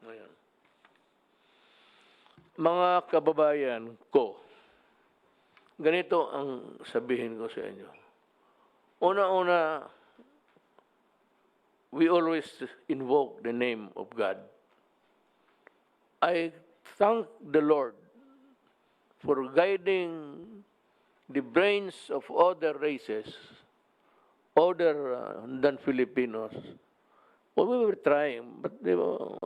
Ayan. Mga kababayan ko, ganito ang sabihin ko sa inyo. Una-una, we always invoke the name of God. I thank the Lord for guiding the brains of other races, other than Filipinos. Well, we were trying, but they were,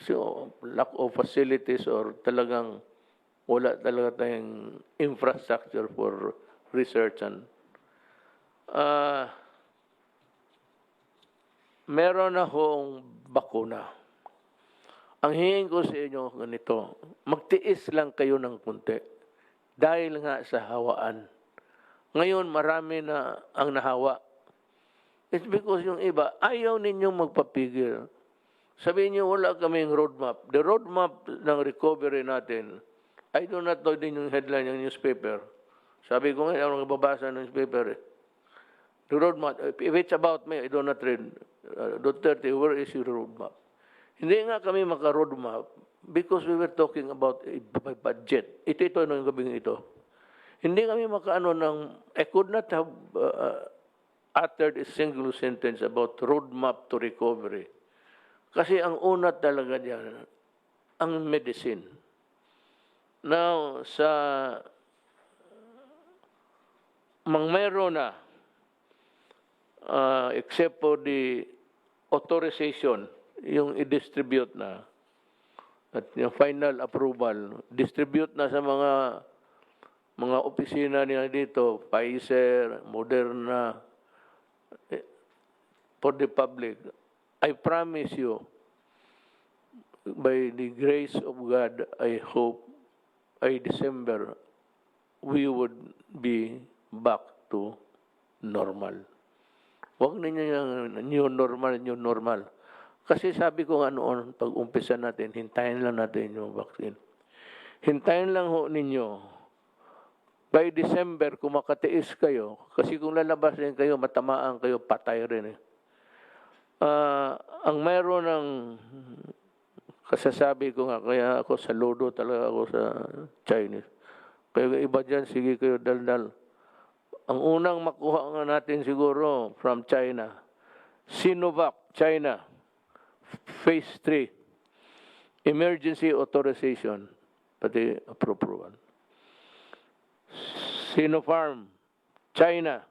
so lack of facilities or talagang wala talaga tayong infrastructure for research and meron na hong bakuna. Ang hingin ko sa inyo ganito, magtiis lang kayo ng kunti dahil nga sa hawaan. Ngayon marami na ang nahawa. It's because yung iba, ayaw ninyong magpapigil. Sabihin niyo, wala kaming roadmap. The roadmap ng recovery natin, I do not know din yung headline ng newspaper. Sabi ko ngayon, ako nagbabasa ng newspaper. The roadmap, if it's about me, I do not read. Duterte, where is your roadmap? Hindi nga kami maka-roadmap because we were talking about a budget. Ito ng gabing ito. Hindi kami makaano ng, I could not have uttered a single sentence about roadmap to recovery. Kasi ang una talaga diyan, ang medicine. Now, sa meron na, except for the authorization, yung i-distribute na, at yung final approval, distribute na sa mga opisina nila dito, Pfizer, Moderna, for the public. I promise you, by the grace of God, I hope, by December, we would be back to normal. Huwag ninyo yung new normal. Kasi sabi ko nga noon, pag umpisa natin, hintayin lang natin yung vaccine. Hintayin lang ho ninyo. By December, kung makatiis kayo, kasi kung lalabas rin kayo, matamaan kayo, patay rin eh. Ang mayroon ng kasasabi ko nga, kaya ako saludo talaga ako sa Chinese. Kaya iba dyan, sige kayo daldal. Ang unang makuha nga natin siguro from China, Sinovac, China, Phase 3, emergency authorization, pati approval. Sinopharm, China,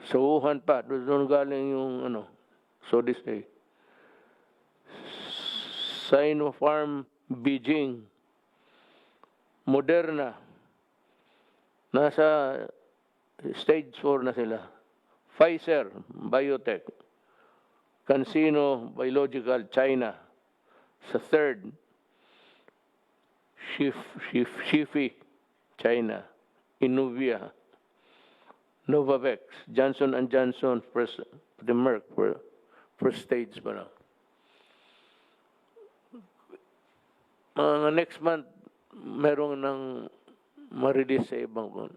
sa Wuhan pa, doon galing yung so this day. Sinopharm, Beijing, Moderna, nasa stage 4 na sila. Pfizer, Biotech, CanSino, Biological, China, sa third. Shifi, China, Inuvia, Novavax, Johnson & Johnson, the Merck, first stage pa na. Next month, meron ng ma-release sa ibang kung.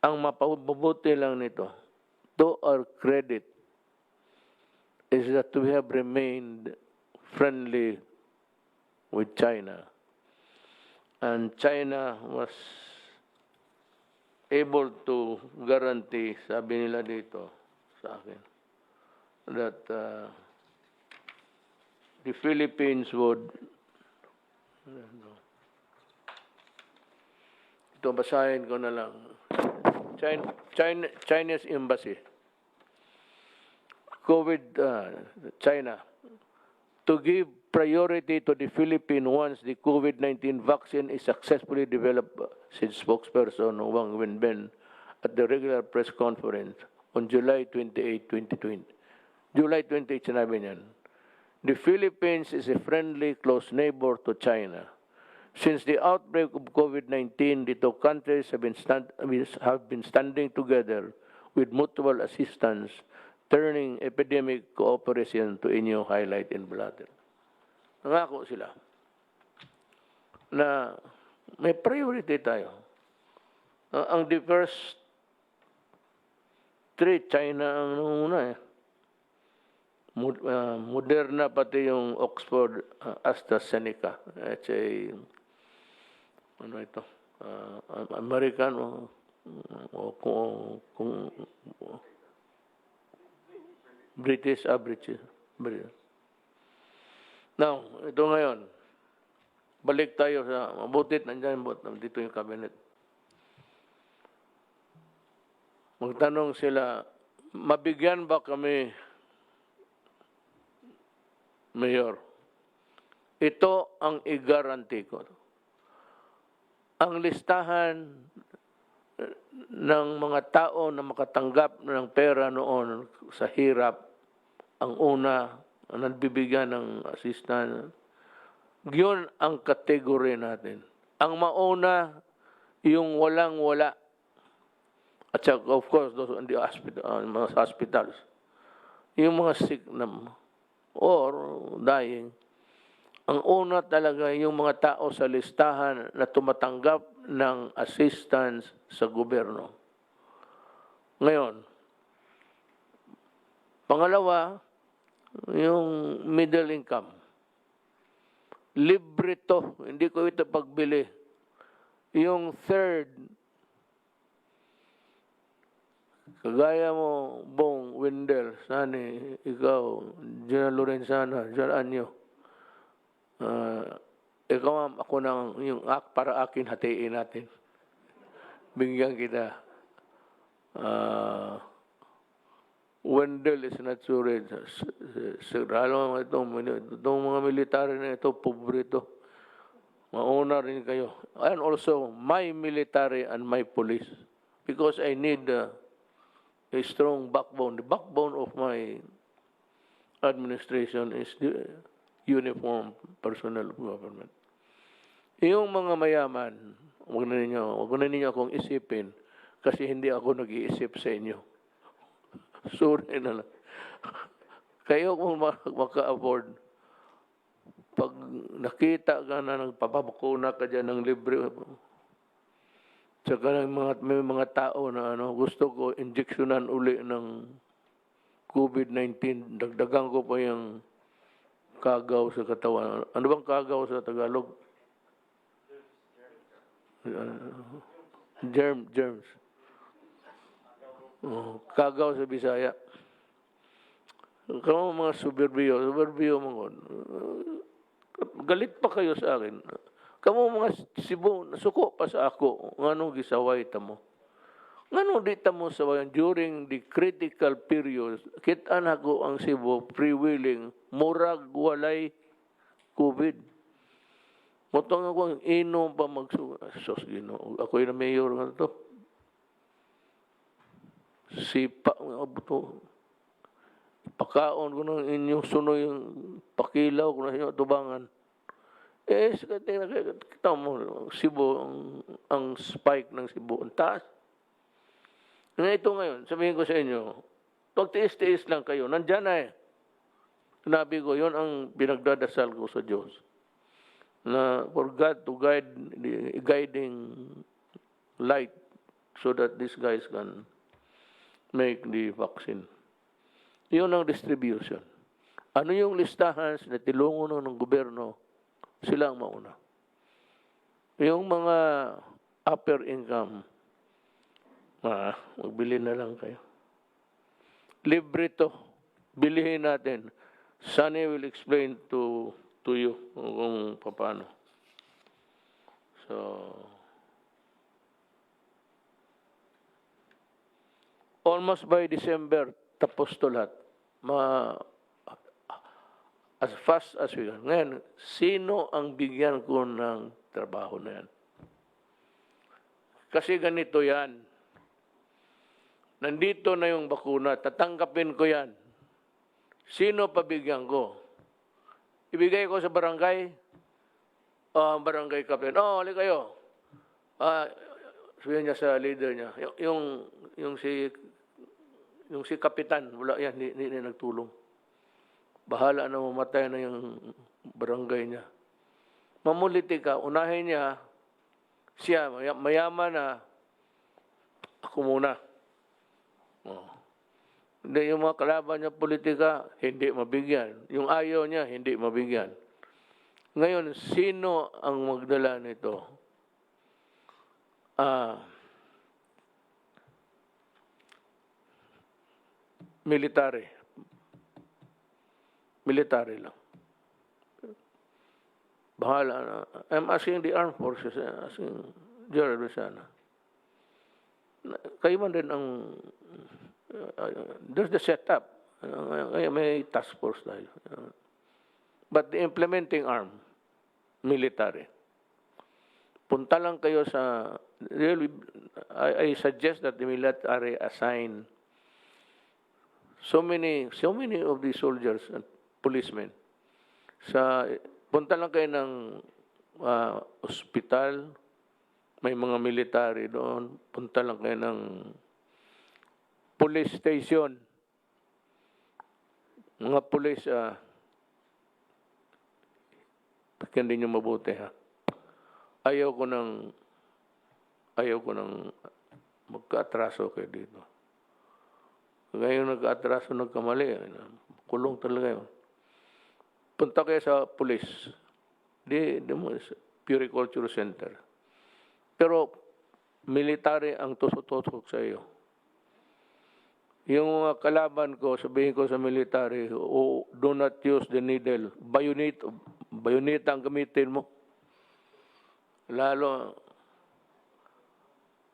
Ang mapabubuti lang nito, to our credit, is that we have remained friendly with China. And China was able to guarantee, sabi nila dito sa akin, that the Philippines would, ito basahin ko na lang, Chinese Embassy, China, to give priority to the Philippines once the COVID-19 vaccine is successfully developed, said spokesperson Wang Wenbin at the regular press conference on July 28, 2020. July 28, sinabi niyan. The Philippines is a friendly, close neighbor to China. Since the outbreak of COVID-19, the two countries have been standing together with mutual assistance, turning epidemic cooperation to a new highlight in Blatter. Nangako sila na may priority tayo. Ang the first three, China ang nanguna eh. Moderna pati yung Oxford AstraZeneca. It's a, ano ito, American kung British, British. Now, ito ngayon, balik tayo sa, mabutit, nandyan, dito yung cabinet. Magtanong sila, mabigyan ba kami, Mayor? Ito ang i-guarantee ko. Ang listahan ng mga tao na makatanggap ng pera noon sa hirap, ang una, ang nagbibigyan ng assistance, yun ang kategory natin. Ang mauna, yung walang-wala. At saka, of course, those in the mga hospitals. Yung mga sick na or dying. Ang una talaga yung mga tao sa listahan na tumatanggap ng assistance sa gobyerno. Ngayon, pangalawa, yung middle income. Libre to, hindi ko ito pagbili. Yung third, kagaya mo, Bong, Wendell, Sani, ikaw, General Lorenzana, General Anyo, ikaw, ako nang yung para akin, hatiin natin. Bigyan kita. Wendell is not sure. Alam mo, itong mga military na ito, pobre ito. Mauna rin kayo. And also, my military and my police. Because I need a strong backbone. The backbone of my administration is the uniform personnel of government. Yung mga mayaman, wag na ninyo akong isipin kasi hindi ako nag-iisip sa inyo. Sorry na lang. Kayo kung maka-afford, pag nakita ka na nagpapabakuna ka dyan ng libre, tsaka may mga tao na gusto ko injeksyonan uli ng COVID-19, dagdagan ko pa yung kagaw sa katawan. Ano bang kagaw sa Tagalog? Germs. Kagaw sa Bisaya. Kamu mga suburbiyo mga galit pa kayo sa akin. Kamu mga Cebu, nasuko pa sa ako. Ngano gisaway ta mo? Ngano di ta mo sawayan during the critical period, kita na ko ang Cebu pre-willing, murag walay COVID. Motong ako ang inom pa sos Ginoo. Ako yung mayor nga to. Sipa nga buto. Pakaon ko ng inyong suno yung pakilaw ko na inyo tubangan. Kita mo, Cebu, ang spike ng Cebu, ang taas. Ito ngayon, sabihin ko sa inyo, pagtiis-tiis lang kayo, nandyan na eh. Sinabi ko, yun ang pinagdadasal ko sa Diyos. Na for God to guide the guiding light so that these guys can make the vaccine. Yun ang distribution. Ano yung listahan na tilungon ng gobyerno? Sila ang mauna. Yung mga upper income, magbili na lang kayo. Libre to. Bilihin natin. Sunny will explain to you kung paano. So, almost by December, tapos to lahat. As fast as we can. Ngayon, sino ang bigyan ko ng trabaho na yan? Kasi ganito yan. Nandito na yung bakuna, tatanggapin ko yan. Sino pabigyan ko? Ibigay ko sa barangay? Barangay captain. Hali kayo. Sabihin niya sa leader niya. Yung si kapitan, wala yan, hindi nagtulong. Bahala na mamatay na yung barangay niya. Mamuliti ka, unahin niya, siya, mayaman na, ako muna. Hindi, yung mga kalaban niya politika, hindi mabigyan. Yung ayaw niya, hindi mabigyan. Ngayon, sino ang magdala nito? Military. Military lang. Bahala na. I'm asking the armed forces, asking General Luciana. Kayo man din ang there's the setup. May task force tayo. But the implementing arm, military. Punta lang kayo sa, really, I suggest that the military assign so many of the soldiers and policemen. Punta lang kayo ng ospital, may mga military doon. Punta lang kayo ng police station. Mga police, pakyan din nyo mabuti, ha. Ayaw ko nang magka-atraso kayo dito. Ngayon nagka-atraso, nagkamali. Kulong talaga yun. Punta kayo sa police. Puriculture Center. Pero military ang tusok-tusok sa iyo. Yung mga kalaban ko, sabihin ko sa military, do not use the needle. Bayonet ang gamitin mo. Lalo,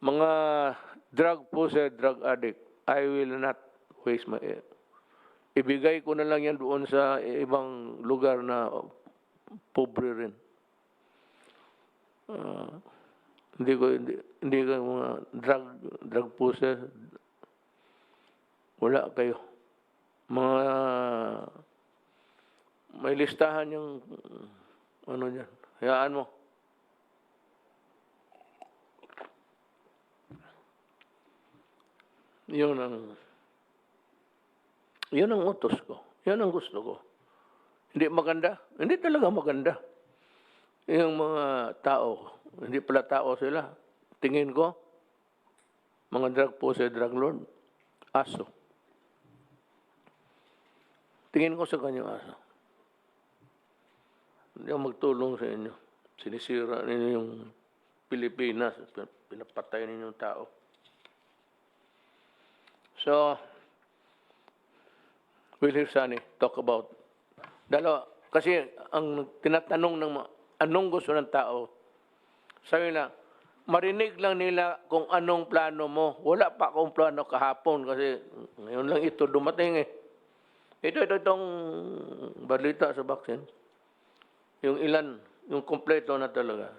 mga drug possessed, drug addict, I will not waste my ibigay ko na lang yan doon sa ibang lugar na pobre rin. Hindi ko mga drug possessed, wala kayo. Mga may listahan yung ano dyan. Hayaan mo. Yun ang utos ko. Yan ang gusto ko. Hindi maganda? Hindi talaga maganda. Yung mga tao, hindi pala tao sila. Tingin ko, mga drug possessed, drug lord, aso. Tingin ko sa kanyang aso. Hindi ako magtulong sa inyo. Sinisira ninyo yung Pilipinas. Pinapatay ninyo yung tao. So, we'll hear Sunny talk about. Kasi ang tinatanong ng anong gusto ng tao, sabi na, marinig lang nila kung anong plano mo. Wala pa akong plano kahapon kasi ngayon lang ito dumating eh. Itong balita sa vaccine. Yung ilan, yung kompleto na talaga.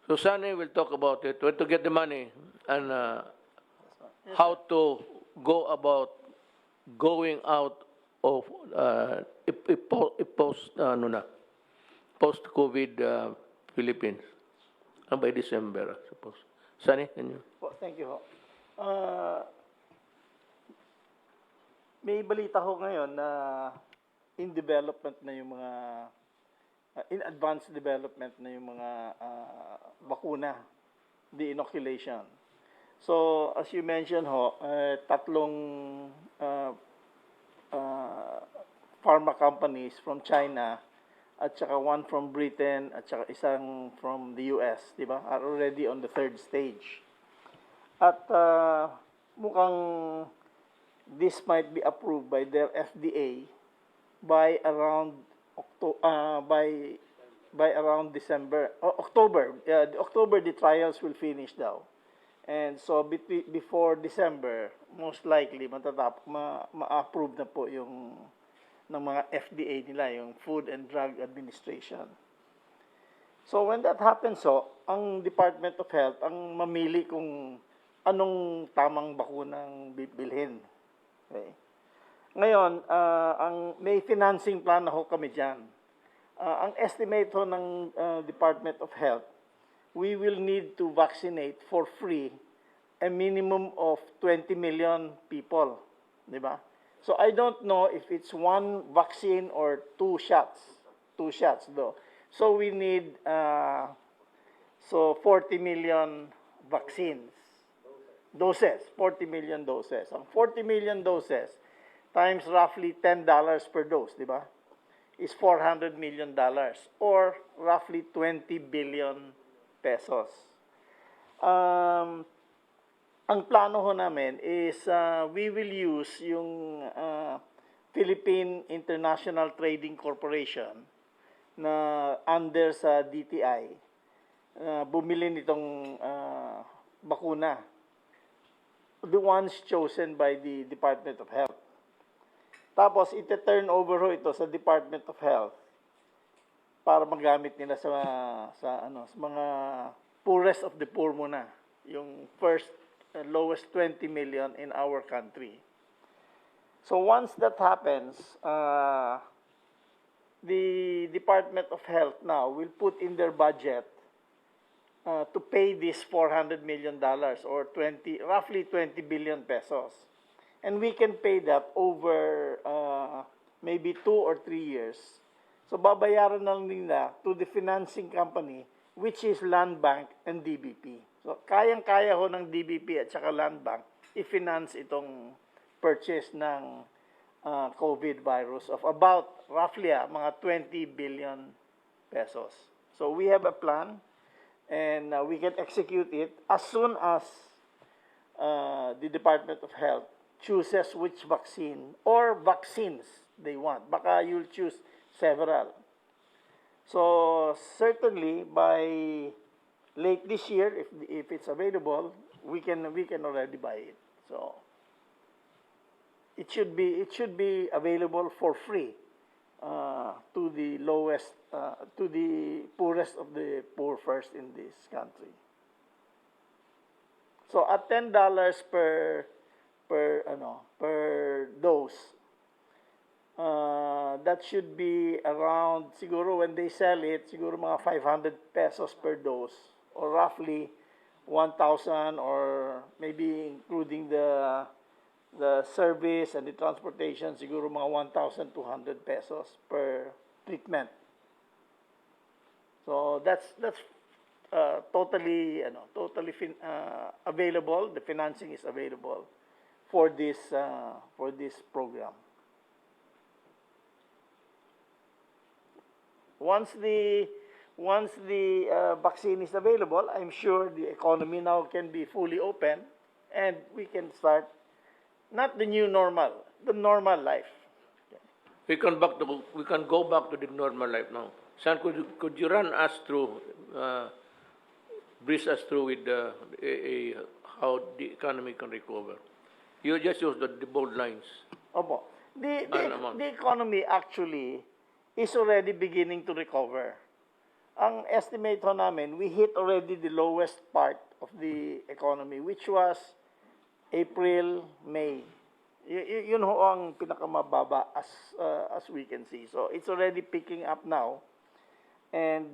So Sunny will talk about it, where to get the money and how to go about going out of post-COVID Philippines by December, I suppose. Sunny, can you? Well, thank you. May balita ho ngayon na in development na yung mga in advanced development na yung mga bakuna, the inoculation. So, as you mentioned ho, tatlong pharma companies from China at saka one from Britain at saka isang from the US, di ba? Are already on the third stage. At mukhang this might be approved by their FDA by around December, October. October the trials will finish daw. And so before December, most likely ma-approve na po yung ng mga FDA nila, yung Food and Drug Administration. So when that happens, ang Department of Health ang mamili kung anong tamang bakunang bibilhin. Okay. Ngayon, may financing plan na ho kami dyan. Ang estimate ho ng Department of Health, we will need to vaccinate for free a minimum of 20 million people. Di ba? So I don't know if it's one vaccine or two shots. Two shots though. So we need 40 million vaccines. Doses. 40 million doses. Ang 40 million doses, times roughly $10 per dose, di ba? Is $400 million or roughly 20 billion pesos. Ang plano ho namin is we will use yung Philippine International Trading Corporation na under sa DTI bumili nitong bakuna. The ones chosen by the Department of Health. Tapos ite-turn over ho ito sa Department of Health para magamit nila sa mga poorest of the poor muna. Yung first lowest 20 million in our country. So once that happens, the Department of Health now will put in their budget to pay this $400 million or roughly 20 billion pesos. And we can pay that over maybe 2 or 3 years. So babayaran na lang nila to the financing company, which is Land Bank and DBP. So kayang-kaya ho ng DBP at saka Land Bank i-finance itong purchase ng COVID virus of about roughly mga 20 billion pesos. So we have a plan and we can execute it as soon as the Department of Health chooses which vaccine or vaccines they want. Baka you'll choose several. So certainly by late this year, if it's available, we can already buy it. So it should be available for free to the lowest to the poorest of the poor first in this country. So at $10 per dose, that should be around, siguro when they sell it, siguro mga 500 pesos per dose, or roughly 1,000, or maybe including the service and the transportation, siguro mga 1,200 pesos per treatment. So that's totally available. The financing is available for this program. Once the vaccine is available, I'm sure the economy now can be fully open, and we can start not the new normal, the normal life. We can go back to the normal life now. Sir, could you run us through, breeze us through with how the economy can recover? You just use the bold lines. Opo. The economy actually is already beginning to recover. Ang estimate ho namin, we hit already the lowest part of the economy, which was April, May. Yun ho ang pinakamababa as we can see. So it's already picking up now. And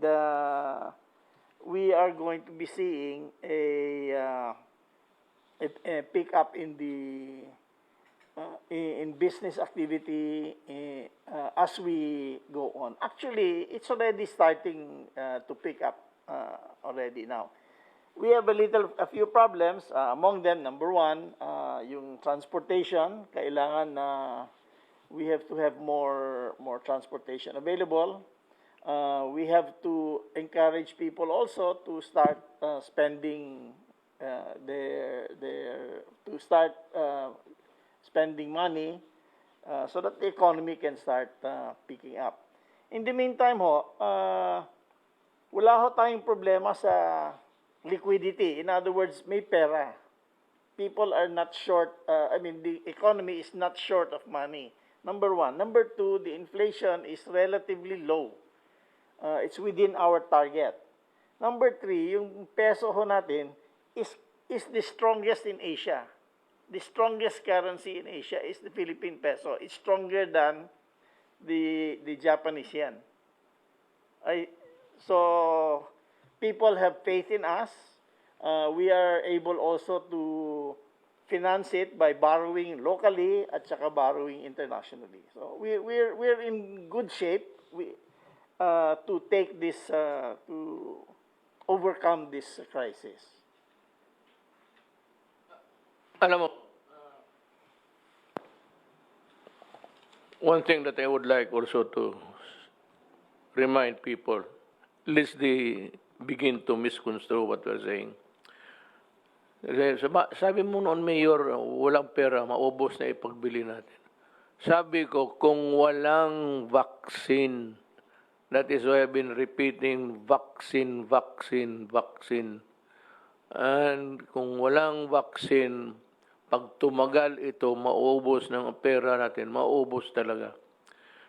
we are going to be seeing a pick up in business activity as we go on. Actually, it's already starting to pick up already now. We have a few problems. Among them, number one, yung transportation. Kailangan we have to have more transportation available. We have to encourage people also to start spending spending money so that the economy can start picking up. In the meantime wala ho tayong problema sa liquidity. In other words, may pera. People are not short, the economy is not short of money. Number one. Number two, the inflation is relatively low. It's within our target. Number three, yung peso ho natin is the strongest in Asia. The strongest currency in Asia is the Philippine peso. It's stronger than the Japanese yen. So people have faith in us. We are able also to finance it by borrowing locally at saka borrowing internationally. So we're in good shape to take this to overcome this crisis. Alam mo, One thing that I would like also to remind people, lest they begin to misconstrue what we're saying. Sabi mo noon, Mayor, walang pera, maubos na ipagbili natin. Sabi ko, kung walang vaccine, that is why I've been repeating vaccine, vaccine, vaccine. And kung walang vaccine, pag tumagal ito, maubos ng pera natin, maubos talaga.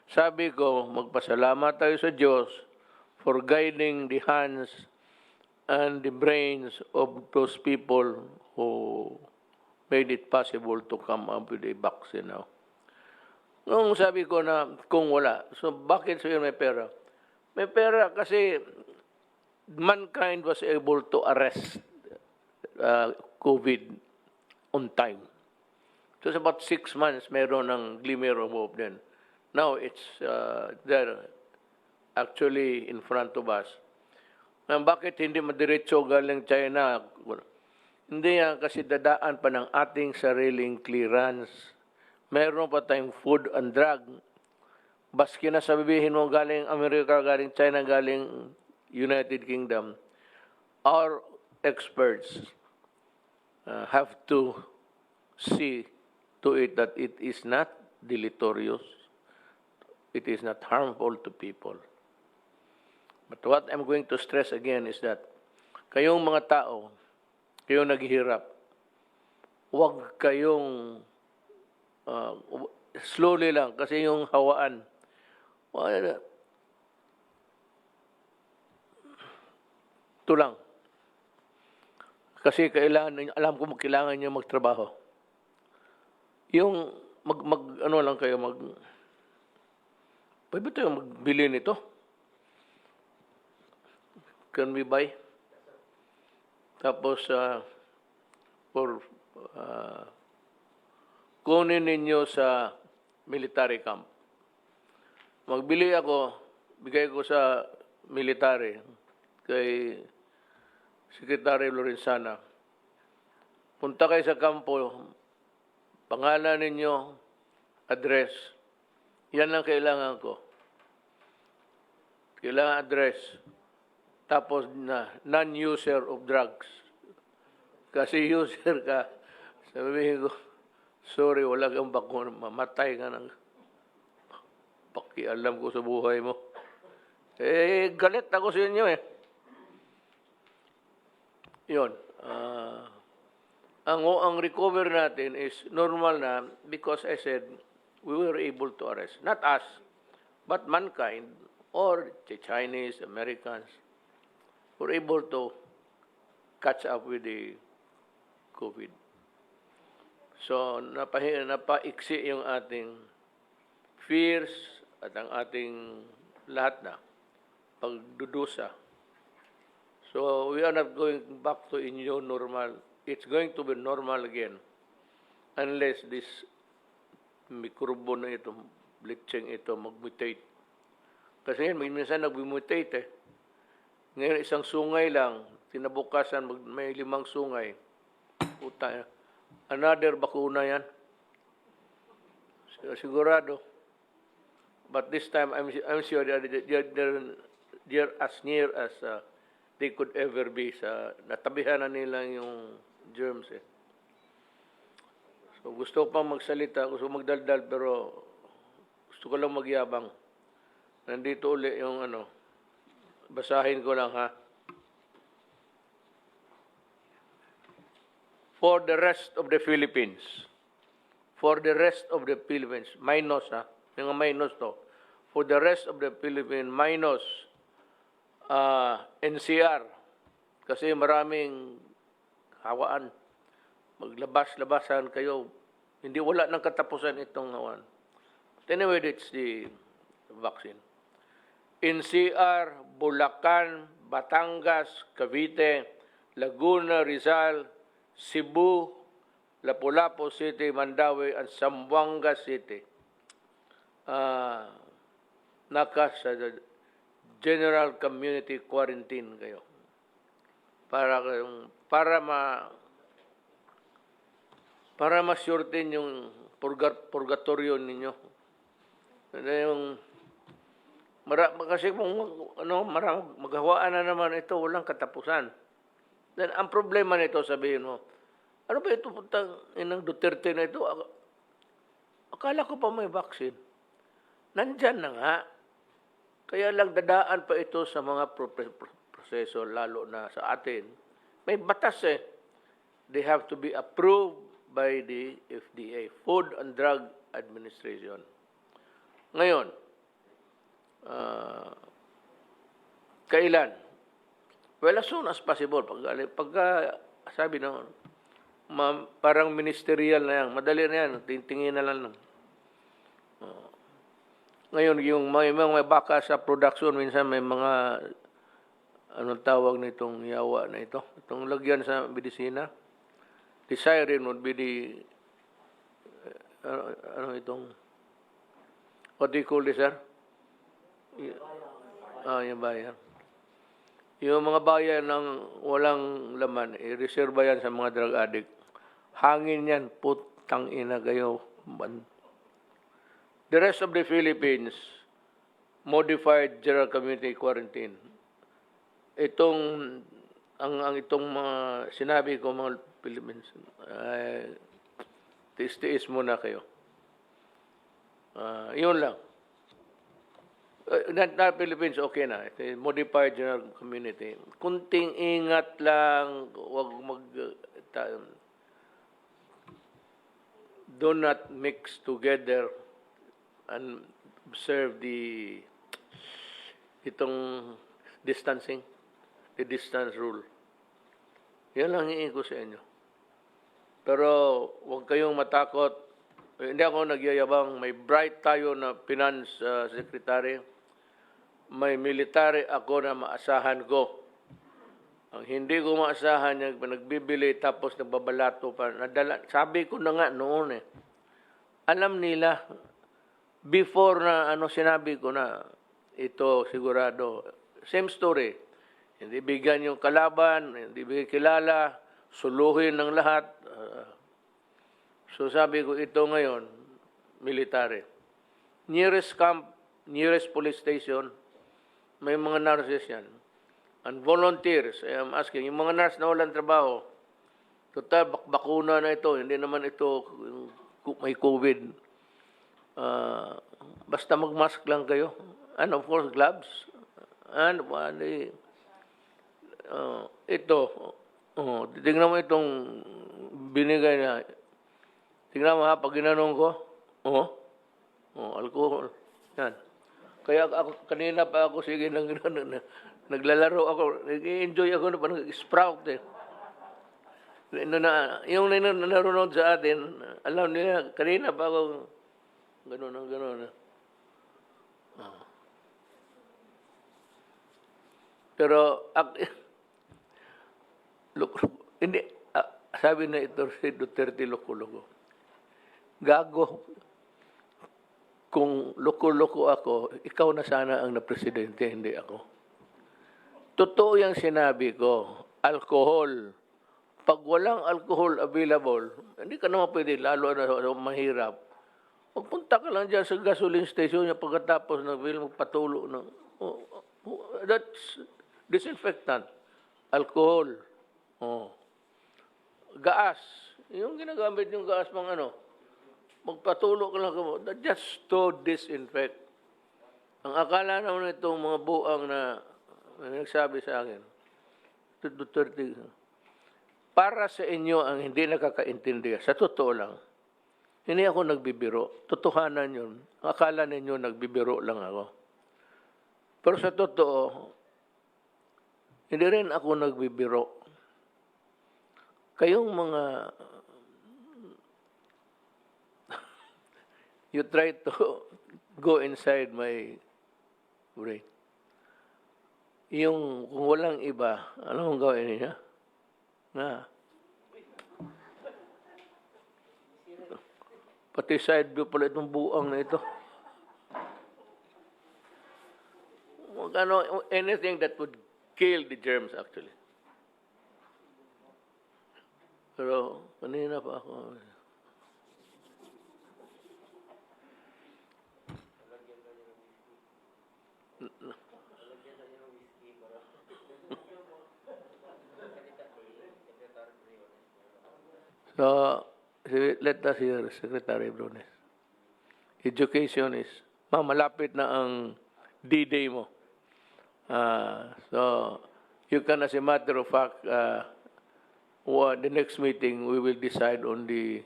Sabi ko, magpasalamat tayo sa Diyos for guiding the hands and the brains of those people who made it possible to come up with a vaccine now. Nung sabi ko na kung wala, so bakit sayo may pera? May pera kasi mankind was able to arrest COVID on time. So it's about 6 months, meron ng glimmer of hope din. Now it's there actually in front of us. Bakit hindi madiretso galing China? Hindi yan kasi dadaan pa ng ating sariling clearance. Meron pa tayong food and drug. Baski na sabihin mo galing Amerika, galing China, galing United Kingdom, our experts have to see to it that it is not deleterious, it is not harmful to people. But what I'm going to stress again is that kayong mga tao, kayong naghihirap, huwag kayong slowly lang kasi yung hawaan. Ito lang. Kasi kailangan, alam ko kailangan niyo magtrabaho. Yung ano lang kayo pwede tayo magbili nito? Can we buy? Tapos, kunin ninyo sa military camp. Magbili ako, bigay ko sa military, kay Secretary Lorenzana. Punta kayo sa kampo, pangalan ninyo, address. Yan ang kailangan ko. Kailangan address. Tapos non-user of drugs. Kasi user ka, sabihin ko, sorry, wala kang bakuna, mamatay ka ng pakialam ko sa buhay mo. Galit ako sa inyo eh. Yun. Ang recover natin is normal na because I said, we were able to arrest. Not us, but mankind or the Chinese, Americans, were able to catch up with the COVID. So, napaiksi yung ating fears at ang ating lahat na pagdudusa. So, we are not going back to a new normal. It's going to be normal again unless this mikrobo na ito, bleaching ito, mag-mutate. Kasi yan, minsan nag-mutate eh. Ngayon, isang sungay lang, tinabukasan, may 5 sungay. Puta, another bakuna yan. Sigurado. But this time, I'm sure they're as near as they could ever be. Natabihan na nila yung germs eh. So gusto pang magsalita, gusto magdaldal, pero gusto ko lang magyabang. Nandito uli yung basahin ko lang ha. For the rest of the Philippines. For the rest of the Philippines. Minus ha. Yung minus to. For the rest of the Philippines, minus NCR. Kasi maraming hawaan. Maglabas-labasan kayo. Hindi wala ng katapusan itong hawaan. But anyway, it's the vaccine. NCR, Bulacan, Batangas, Cavite, Laguna, Rizal, Cebu, Lapu-Lapu City, Mandawi, and Zamboanga City. Naka sa general community quarantine kayo. Para ma-shorten yung purgatorio ninyo. Yung, kasi kung maghawaan na naman ito, walang katapusan. Then, ang problema nito, sabihin mo, ano ba ito putang inang Duterte na ito? Akala ko pa may vaccine. Nandyan na nga. Kaya lang dadaan pa ito sa mga proseso, lalo na sa atin. May batas eh. They have to be approved by the FDA, Food and Drug Administration. Ngayon, kailan? Well, as soon as possible. Pagka sabi na, parang ministerial na yan. Madali na yan. Tingin na lang. Ngayon, yung may baka sa production, minsan may mga, anong tawag nitong yawa na ito? Itong lagyan sa medisina. The siren would be the, what do you call this, sir? Yung bayan. Yung mga bayan ng walang laman, i-reserve yan sa mga drug addict. Hangin yan, putang ina kayo. The rest of the Philippines, modified general community quarantine. Itong mga sinabi ko, mga Philippines, tiis-tiis muna kayo. Yun lang. Not Philippines, okay na. Ito, modified general community. Kunting ingat lang, wag do not mix together and observe itong distancing, the distance rule. Yan lang hiingin ko sa inyo. Pero huwag kayong matakot. Hindi ako nagyayabang. May bright tayo na finance secretary. May military ako na maasahan ko. Ang hindi ko maasahan yung nagbibili tapos nagbabalato pa. Sabi ko na nga noon eh. Alam nila, before na sinabi ko na ito sigurado. Same story. Hindi bigyan yung kalaban, hindi bigyan kilala, suluhin ng lahat. So sabi ko ito ngayon, military. Nearest camp, nearest police station, may mga nurses yan. And volunteers, I am asking, yung mga nurse na walang trabaho, total, bakuna na ito, hindi naman ito may COVID. Basta mag-mask lang kayo. And of course, gloves. And ito, tingnan mo itong binigay na, tingnan mo ha, pag ginanong ko, alcohol. Yan. Kaya ako, kanina pa ako, sige, naglalaro ako, nag-enjoy ako na parang sprout eh. Yung nanonood sa atin, alam nila, kanina pa ako, gano'n. Pero, hindi, sabi na ito si Duterte, loko-loko. Gago. Kung loko-loko ako, ikaw na sana ang na-presidente, hindi ako. Totoo yung sinabi ko, alcohol. Pag walang alcohol available, hindi ka naman pwede, lalo na mahirap. Magpunta ka lang dyan sa gasoline station niya pagkatapos magpatulo. That's disinfectant. Alcohol. Gas. Yung ginagamit yung gas pang magpatulo ka lang just to disinfect. Ang akala naman itong mga buang na nagsabi sa akin, Duterte, para sa inyo ang hindi nakakaintindi, sa totoo lang, hindi ako nagbibiro. Totohanan yun. Akala ninyo nagbibiro lang ako. Pero sa totoo, hindi rin ako nagbibiro. Kayong mga you try to go inside my brain. Yung kung walang iba, alam mong gawin niya? Pati side view pala itong buang na ito. Anything that would kill the germs actually. Pero kanina pa ako. So, let us hear Secretary Brones. Education is, malapit na ang D-Day mo. So, you can, as a matter of fact, the next meeting, we will decide on the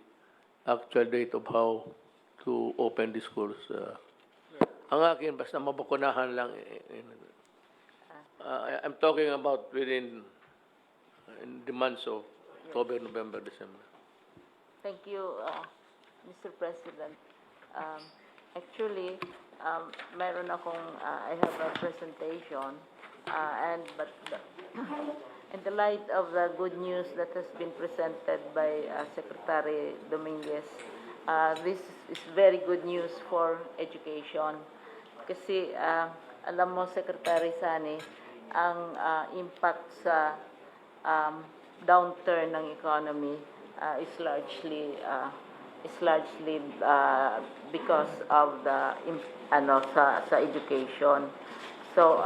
actual date of how to open the schools. Ang akin, basta mabakunahan lang. I'm talking about within in the months of October, November, December. Thank you, Mr. President. Actually, mayroon akong, I have a presentation, but in the light of the good news that has been presented by Secretary Dominguez, this is very good news for education. Kasi, alam mo, Secretary Sani, ang impact sa downturn ng economy is largely because of the sa education. So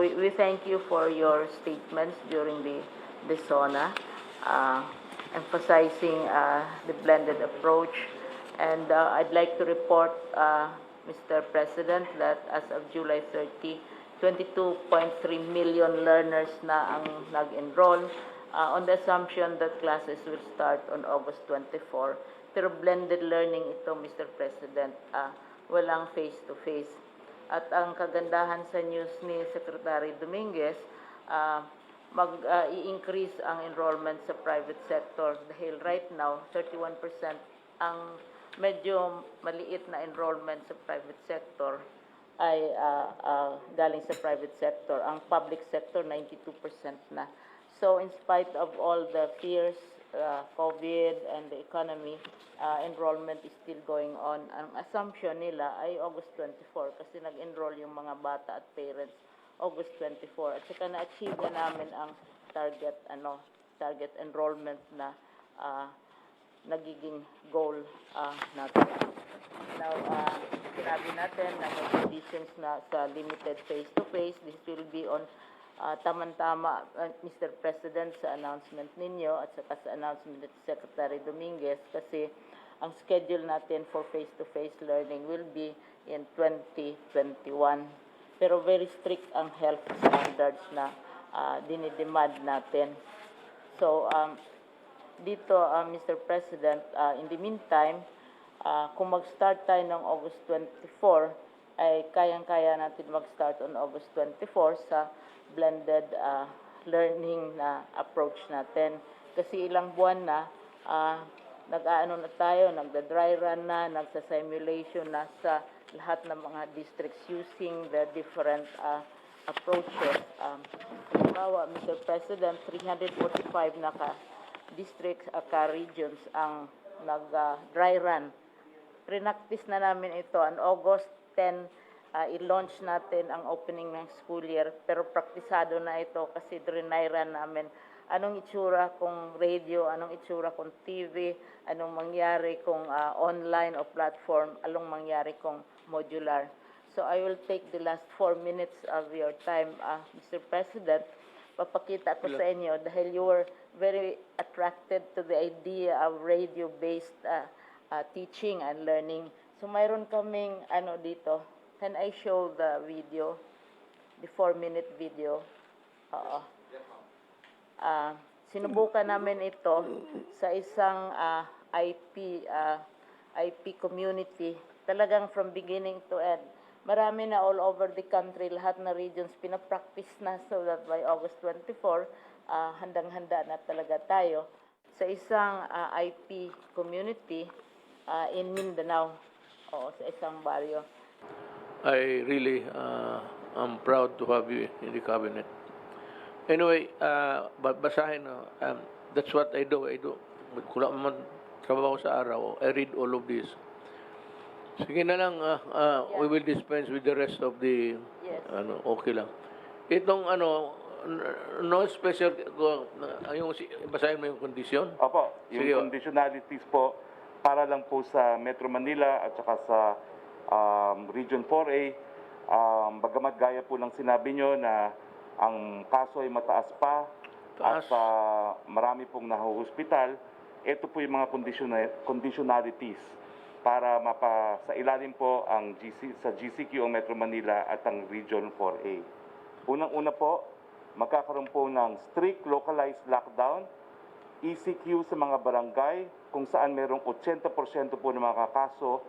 we thank you for your statements during the SONA, emphasizing the blended approach, and I'd like to report, Mr. President, that as of July 30, 22.3 million learners na ang nag-enroll, on the assumption that classes will start on August 24. Pero blended learning ito, Mr. President, walang face-to-face. At ang kagandahan sa news ni Secretary Dominguez, mag-i-increase ang enrollment sa private sector dahil right now, 31% ang medyo maliit na enrollment sa private sector ay galing sa private sector. Ang public sector, 92% na. So in spite of all the fears, COVID and the economy, enrollment is still going on. Ang assumption nila ay August 24 kasi nag-enroll yung mga bata at parents August 24. At saka na-achieve na namin ang target enrollment na nagiging goal natin. Now, sinabi natin na may conditions na sa limited face-to-face. This will be on tama-tama, Mr. President, sa announcement ninyo at saka sa announcement ni Secretary Dominguez kasi ang schedule natin for face-to-face learning will be in 2021. Pero very strict ang health standards na dinidemand natin. So, dito, Mr. President, in the meantime, kung mag-start tayo ng August 24, ay kayang-kaya natin mag-start on August 24 sa blended learning na approach natin. Kasi ilang buwan na, nag-aano na tayo, nagda-dry run na, nagsa-simulation na sa lahat ng mga districts using the different approaches. Halimbawa, Mr. President, 345 na districts, regions ang nag-dry run. Pre-practice na namin ito on August 10, i-launch natin ang opening ng school year, pero praktisado na ito kasi dry run namin. Anong itsura kung radio, anong itsura kung TV, anong mangyari kung online o platform, anong mangyari kung modular. So I will take the last 4 minutes of your time, Mr. President. Papakita ko sa inyo dahil you were very attracted to the idea of radio-based teaching and learning. So mayroon kaming dito. Can I show the video? The 4-minute video. Sinubukan namin ito sa isang IP community. Talagang from beginning to end. Marami na all over the country, lahat na regions pinapractice na so that by August 24, handang-handa na talaga tayo sa isang IP community in Mindanao, sa isang baryo. I really am proud to have you in the cabinet. Anyway, basahin, that's what I do. Kung naman trabaho sa araw, I read all of this. Sige na lang, we will dispense with the rest of the, Yes. Okay lang. Itong no special, basahin mo yung kondisyon? Opo, yung Sige. conditionalities po para lang po sa Metro Manila at saka sa Region 4A, Bagamat gaya po ng sinabi nyo na ang kaso ay mataas pa Taas. at marami pong nahuhospital, ito po yung mga conditionalities para sa ilalim po ang sa GCQ ang Metro Manila at ang Region 4A. Unang-una po, magkakaroon po ng strict localized lockdown, ECQ sa mga barangay kung saan merong 80% po ng mga kaso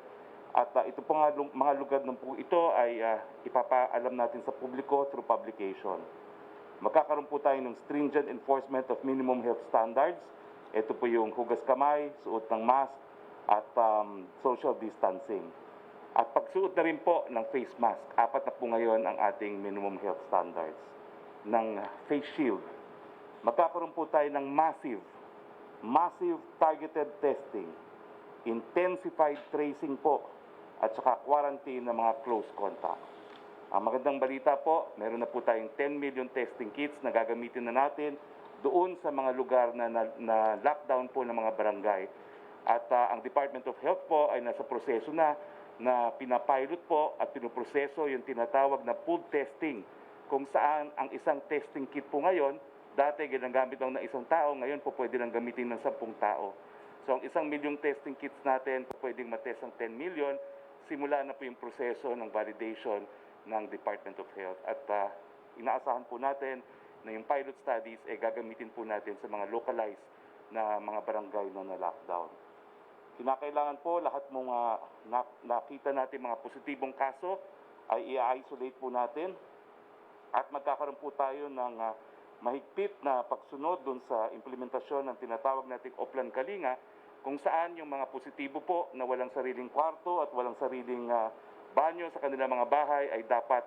at ito po nga mga lugar ng po ito ay ipapaalam natin sa publiko through publication. Magkakaroon po tayo ng stringent enforcement of minimum health standards. Ito po yung hugas kamay, suot ng mask at social distancing. At pagsuot na rin po ng face mask. 4 na po ngayon ang ating minimum health standards. Ng face shield. Magkakaroon po tayo ng massive targeted testing, intensified tracing po, at saka quarantine ng mga close contact. Ang magandang balita po, meron na po tayong 10 million testing kits na gagamitin na natin doon sa mga lugar na lockdown po ng mga barangay. At ang Department of Health po ay nasa proseso na pinapilot po at pinoproseso yung tinatawag na pooled testing, kung saan ang isang testing kit po ngayon, dati ginagamit lang ng isang tao, ngayon po pwede lang gamitin ng 10 tao. So ang 1 milyong testing kits natin, pwedeng matest ang 10 million, simula na po yung proseso ng validation ng Department of Health. At inaasahan po natin na yung pilot studies ay gagamitin po natin sa mga localized na mga barangay na na-lockdown. Kinakailangan po lahat mga nakita natin mga positibong kaso ay i-isolate po natin at magkakaroon po tayo ng mahigpit na pagsunod dun sa implementasyon ng tinatawag nating Walang Kinikilingan, kung saan yung mga positibo po na walang sariling kwarto at walang sariling banyo sa kanilang mga bahay ay dapat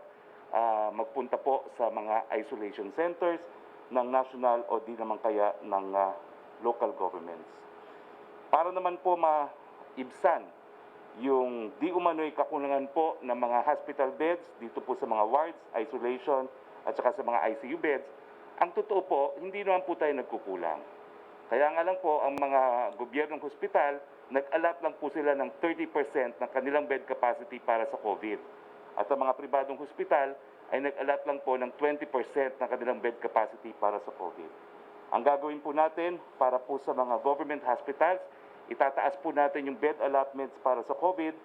magpunta po sa mga isolation centers ng national o di naman kaya ng local governments. Para naman po maibsan yung di umano'y kakulangan po ng mga hospital beds dito po sa mga wards, isolation at saka sa mga ICU beds, ang totoo po, hindi naman po tayo nagkukulang. Kaya nga lang po, ang mga gobyernong hospital, nag-allot lang po sila ng 30% ng kanilang bed capacity para sa COVID. At ang mga pribadong hospital ay nag-allot lang po ng 20% ng kanilang bed capacity para sa COVID. Ang gagawin po natin para po sa mga government hospitals, itataas po natin yung bed allotments para sa COVID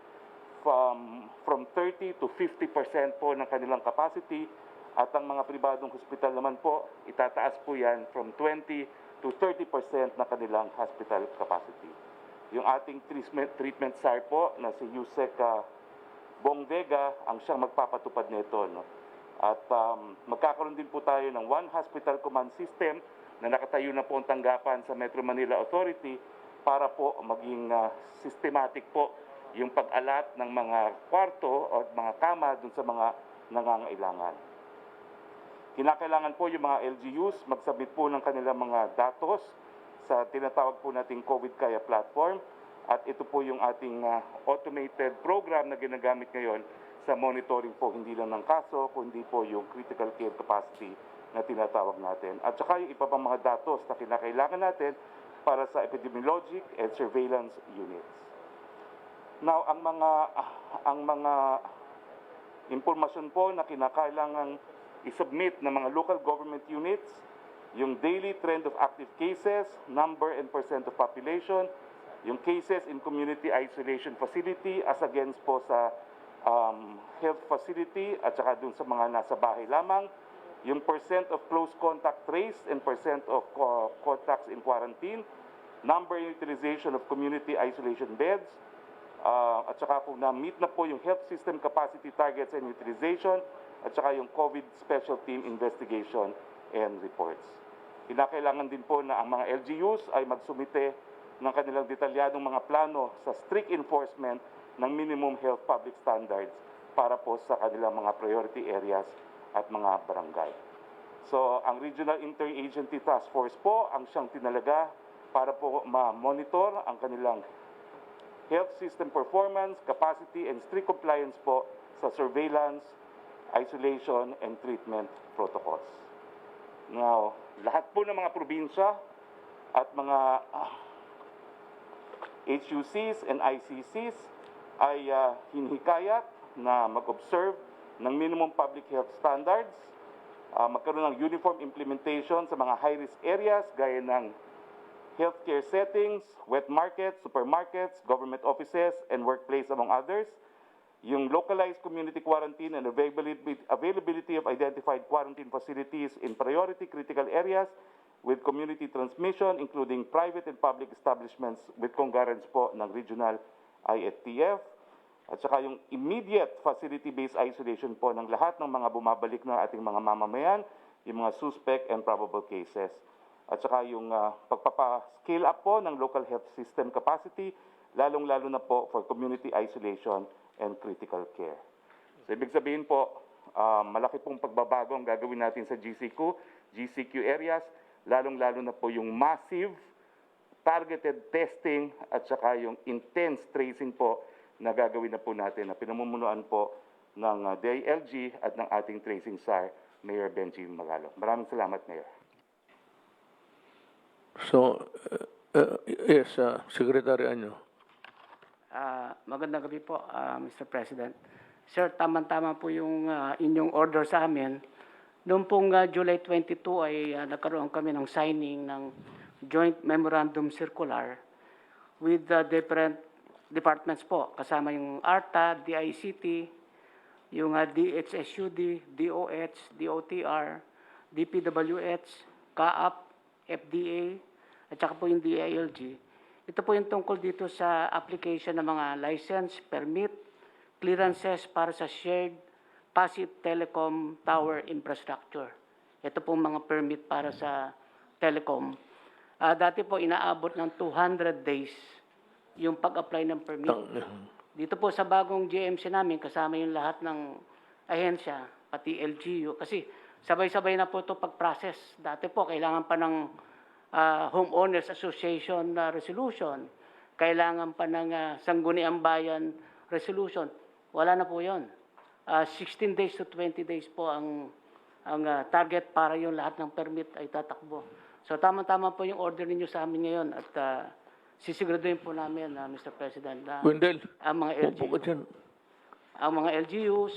from 30 to 50% po ng kanilang capacity. At ang mga pribadong hospital naman po, itataas po yan from 20 to 30% na kanilang hospital capacity. Yung ating treatment SAR po na si Yusek Bongdega ang siyang magpapatupad nito. No? At magkakaroon din po tayo ng one hospital command system na nakatayo na po ang tanggapan sa Metro Manila Authority para po maging systematic po yung pag-alat ng mga kwarto o mga kama dun sa mga nangangailangan. Kinakailangan po yung mga LGUs magsubmit po ng kanilang mga datos sa tinatawag po nating COVID Kaya platform at ito po yung ating automated program na ginagamit ngayon sa monitoring po hindi lang ng kaso kundi po yung critical care capacity na tinatawag natin at saka yung iba pang mga datos na kinakailangan natin para sa epidemiologic and surveillance units. Now, ang mga impormasyon po na kinakailangan i-submit ng mga local government units, yung daily trend of active cases, number and percent of population, yung cases in community isolation facility as against po sa health facility at saka dun sa mga nasa bahay lamang, yung percent of close contact traced and percent of contacts in quarantine, number utilization of community isolation beds, at saka po na-meet na po yung health system capacity targets and utilization, at saka yung COVID Special Team Investigation and Reports. Kinakailangan din po na ang mga LGUs ay magsumite ng kanilang detalyadong mga plano sa strict enforcement ng minimum health public standards para po sa kanilang mga priority areas at mga barangay. So, ang Regional Interagency Task Force po ang siyang tinalaga para po ma-monitor ang kanilang health system performance, capacity, and strict compliance po sa surveillance, isolation, and treatment protocols. Now, lahat po ng mga probinsya at mga HUCs and ICCs ay hinihikayat na mag-observe ng minimum public health standards, magkaroon ng uniform implementation sa mga high-risk areas gaya ng healthcare settings, wet markets, supermarkets, government offices, and workplace, among others. Yung localized community quarantine and availability of identified quarantine facilities in priority critical areas with community transmission, including private and public establishments with concurrence po ng regional IATF. At saka yung immediate facility-based isolation po ng lahat ng mga bumabalik na ating mga mamamayan, yung mga suspect and probable cases. At saka yung pagpapa-scale up po ng local health system capacity, lalong-lalo na po for community isolation and critical care. So ibig sabihin po, malaki pong pagbabago ang gagawin natin sa GCQ areas, lalong-lalo na po yung massive targeted testing at saka yung intense tracing po na gagawin na po natin na pinamumunuan po ng DILG at ng ating tracing SAR, Mayor Benji Magalo. Maraming salamat, Mayor. So, yes, Secretary Anyo. Magandang gabi po, Mr. President. Sir, tama-tama po yung inyong order sa amin. Noong pong July 22 ay nagkaroon kami ng signing ng Joint Memorandum Circular with the different departments po. Kasama yung ARTA, DICT, yung DHSUD, DOH, DOTR, DPWH, CAAP, FDA, at saka po yung DILG. Ito po yung tungkol dito sa application ng mga license, permit, clearances para sa shared passive telecom tower infrastructure. Ito po mga permit para sa telecom. Dati po inaabot ng 200 days yung pag-apply ng permit. Dito po sa bagong GMC namin, kasama yung lahat ng ahensya, pati LGU, kasi sabay-sabay na po ito pag-process. Dati po, kailangan pa ng Homeowners Association resolution, kailangan pa ng Sangguniang Bayan resolution. Wala na po yun. 16 days to 20 days po ang target para yung lahat ng permit ay tatakbo. So tama-tama po yung order ninyo sa amin ngayon at sisiguraduhin po namin, Mr. President, na Wendell, ang mga upo ka dyan. ang mga LGUs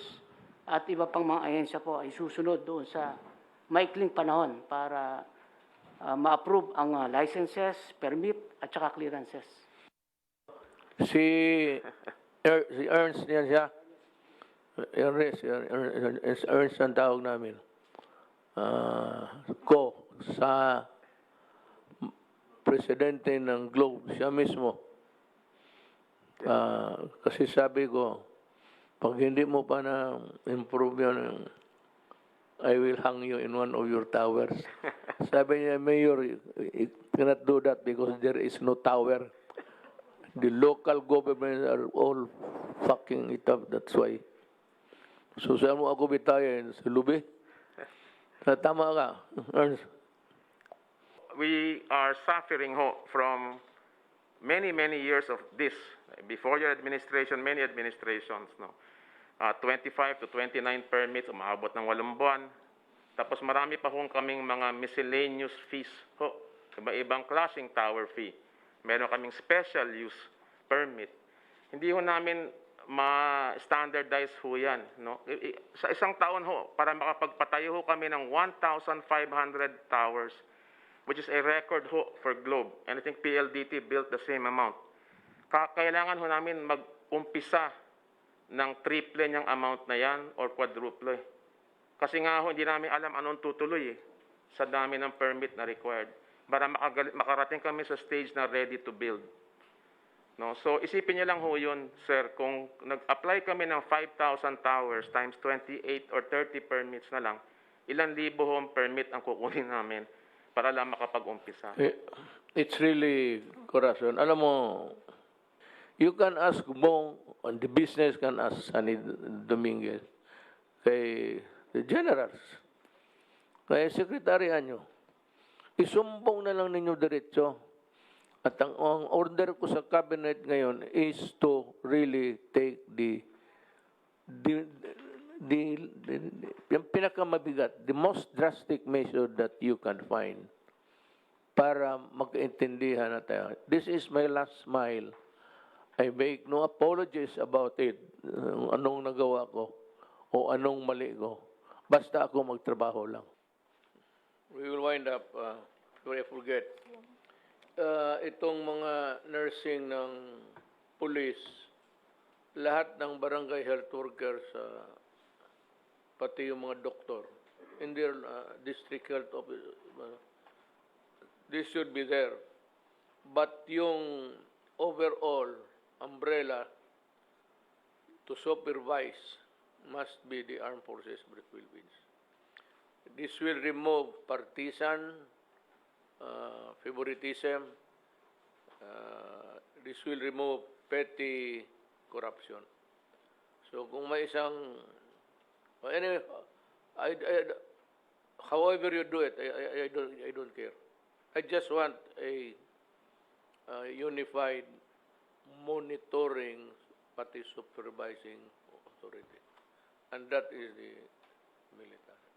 at iba pang mga ahensya po ay susunod doon sa maikling panahon para ma-approve ang licenses, permit, at saka clearances. Si Ernst yan siya. Ernst ang tawag namin. Sa presidente ng Globe, siya mismo. Kasi sabi ko, pag hindi mo pa na-improve yun, I will hang you in one of your towers. Sabi niya, Mayor, you cannot do that because there is no tower. The local governments are all fucking it up, that's why. So saan mo ako bitayin? Sa lubi? Tama ka, Ernst. We are suffering from many years of this. Before your administration, many administrations, 25 to 29 permits, umabot ng 8 buwan. Tapos marami pa kaming mga miscellaneous fees ho. Iba-ibang klaseng tower fee. Meron kaming special use permit. Hindi ho namin ma-standardize ho yan. No? Sa isang taon ho, para makapagpatayo ho kami ng 1,500 towers, which is a record ho for Globe. And I think PLDT built the same amount. Kailangan ho namin mag-umpisa ng triple niyang amount na yan or quadruple. Kasi nga ho, hindi namin alam anong tutuloy sa dami ng permit na required para makarating kami sa stage na ready to build. No? So isipin niyo lang ho yun, sir, kung nag-apply kami ng 5,000 towers times 28 or 30 permits na lang, ilan libo hong permit ang kukunin namin para lang makapag-umpisa. It's really corruption. Alam mo, you can ask Bong, and the business can ask Sunny Dominguez, kay the generals, kay sekretarya nyo, isumbong na lang ninyo diretso. At ang order ko sa cabinet ngayon is to really take yung pinakamabigat, the most drastic measure that you can find para magkaintindihan na tayo. This is my last mile. I make no apologies about it. Anong nagawa ko. o anong mali ko. Basta ako magtrabaho lang. We will wind up, before I forget. Itong mga nursing ng police, lahat ng barangay health workers, pati yung mga doktor, in their district health office, this should be there. But yung overall umbrella to supervise must be the Armed Forces of the Philippines. This will remove partisan favoritism. This will remove petty corruption. So kung may isang, anyway, however you do it, I don't care. I just want a unified monitoring, pati supervising authority. And that is the military.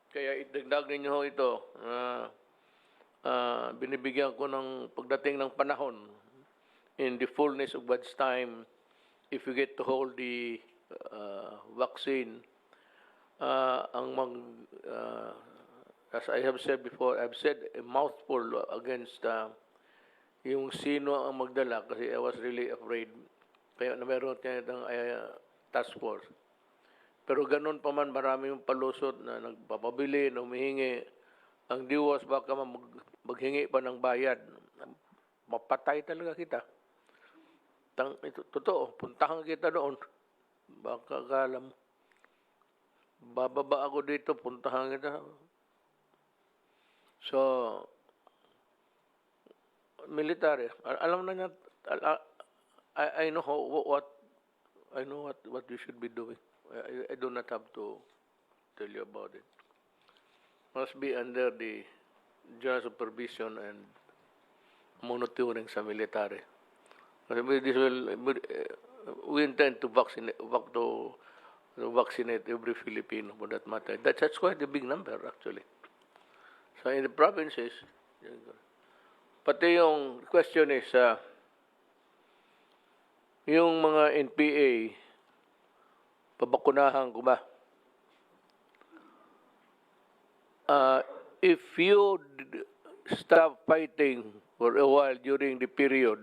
Kaya idagdag ninyo ito, binibigyan ko ng pagdating ng panahon, in the fullness of God's time, if you get to hold the vaccine, as I have said before, I've said a mouthful against yung sino ang magdala kasi I was really afraid. Kaya na meron tayo ng task force. Pero ganun pa man, marami yung palusot na nagpapabili, na humihingi. Ang diwas baka maghingi pa ng bayad. Mapatay talaga kita. Ito, totoo, puntahan kita doon. Baka akala mo. Bababa ako dito, puntahan kita. So, military, alam na niya, I know what you should be doing. I do not have to tell you about it. Must be under the general supervision and monitoring sa military. We intend to vaccinate every Filipino for that matter. That's quite a big number actually. So in the provinces, pati yung question is, yung mga NPA, pabakunahan ko ba? If you stop fighting for a while during the period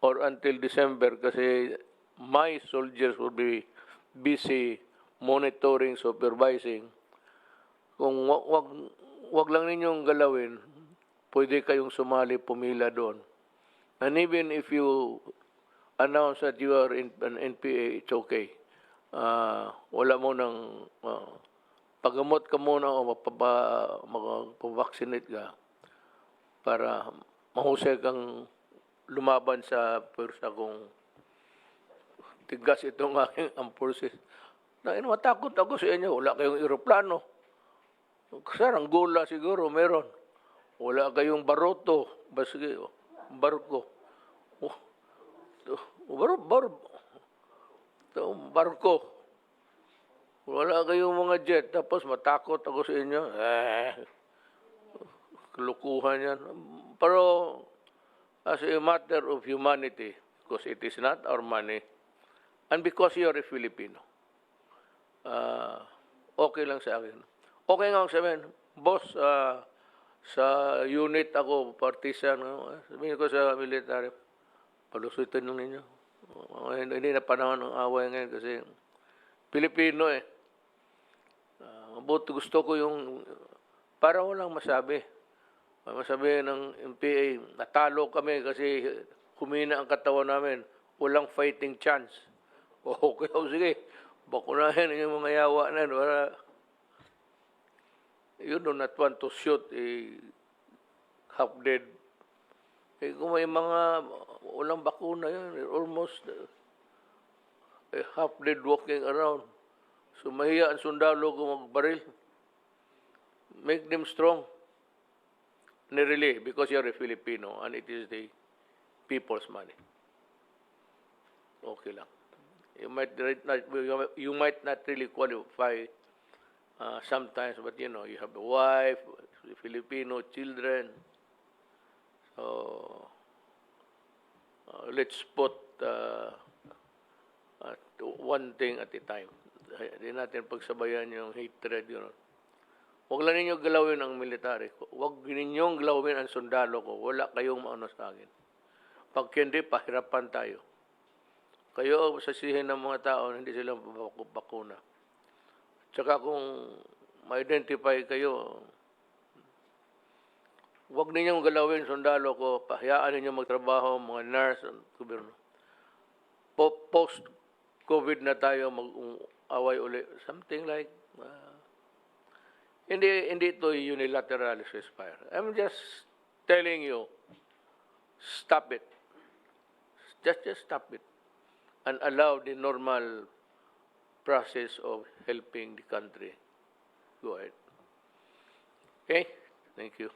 or until December, kasi my soldiers will be busy monitoring, supervising, kung wag lang ninyong galawin, pwede kayong sumali, pumila doon. And even if you announce that you are in an NPA, it's okay. Wala mo nang pagamot ka muna o magpavaccinate ka para mahusay kang lumaban sa pwersa kung tigas itong aking forces. Matakot ako sa inyo, wala kayong eroplano. Saranggola siguro meron. Wala kayong baroto, barko. Barko. Wala kayong mga jet, tapos matakot ako sa inyo. Kalukuhan yan. Pero, as a matter of humanity, because it is not our money, and because you are a Filipino, okay lang sa akin. Okay nga sa akin, boss, sa unit ako, partisan, sabihin ko sa military, palusutin lang ninyo. Hindi na panahon ng away ngayon kasi Pilipino eh. Mabuti gusto ko yung, para walang masabi. Masabi ng MPA, natalo kami kasi humina ang katawan namin. Walang fighting chance. Okay, sige. Bakunahin yung mga yawa na yun. You do not want to shoot a half-dead. Kung may mga walang bakuna yan, almost a half-dead walking around. So mahiya ang sundalo kung magbaril. Make them strong. And really, because you're a Filipino and it is the people's money. Okay lang. You might not really qualify sometimes, but you know, you have a wife, Filipino children. So let's put one thing at a time. Hindi natin pagsabayan yung hatred, you know. Huwag lang ninyo galawin ang military ko. Huwag ninyong galawin ang sundalo ko. Wala kayong maano sa akin. Pag hindi, pahirapan tayo. Kayo, sasihin ng mga tao, hindi sila bakuna. Tsaka kung ma-identify kayo, huwag ninyong galawin sundalo ko. Pahayaan ninyo magtrabaho, mga nurse, gobyerno. Post-COVID na tayo, mag-away uli. Something like... Hindi ito unilateral ceasefire. I'm just telling you, stop it. Just stop it. And allow the normal process of helping the country. Go ahead. Okay? Thank you.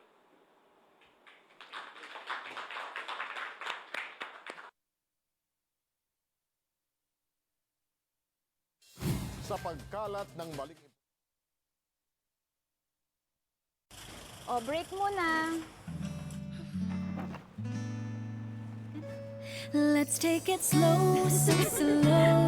Sa pagkalat ng maling O, break muna. Let's take it slow, so slow.